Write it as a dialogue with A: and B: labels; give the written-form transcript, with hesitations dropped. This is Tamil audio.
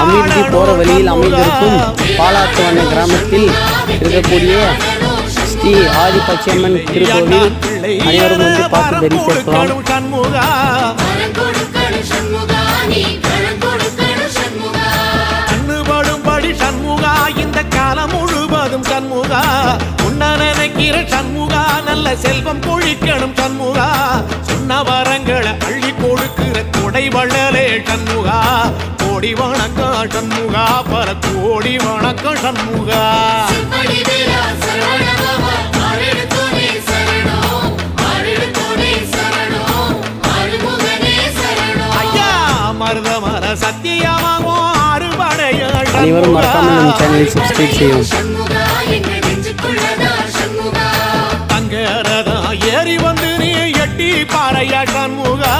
A: அமீர்ஜி போற வழியில் அமைந்திருக்கும் பாலாத்துவனை கிராமத்தில் இருக்கக்கூடிய ஸ்ரீ ஆதிபட்சியம்மன் திருக்கோவில் அனைவரும் வந்து பார்த்து தரிசிக்கலாம்.
B: சண்முகா இந்த காலம் முழுவதும் சண்முகா உன்ன நினைக்கிற சண்முகா நல்ல செல்வம் பொழிக்கணும் சண்முகா சொன்ன வரங்களை அள்ளி கொடுக்கிற கொடை வள்ளலே சண்முகா கோடி வணக்கம் சண்முகா பல கோடி வணக்கம் சண்முகா. ஐயா மருதமர சத்தியமாகும்
A: அனைவரும் மறக்காமல் நம்ம சேனலை சப்ஸ்கிரைப் செய்யவும்.
B: தங்கரதா ஏறி வந்து நீ எட்டி பாறையா சண்முகா.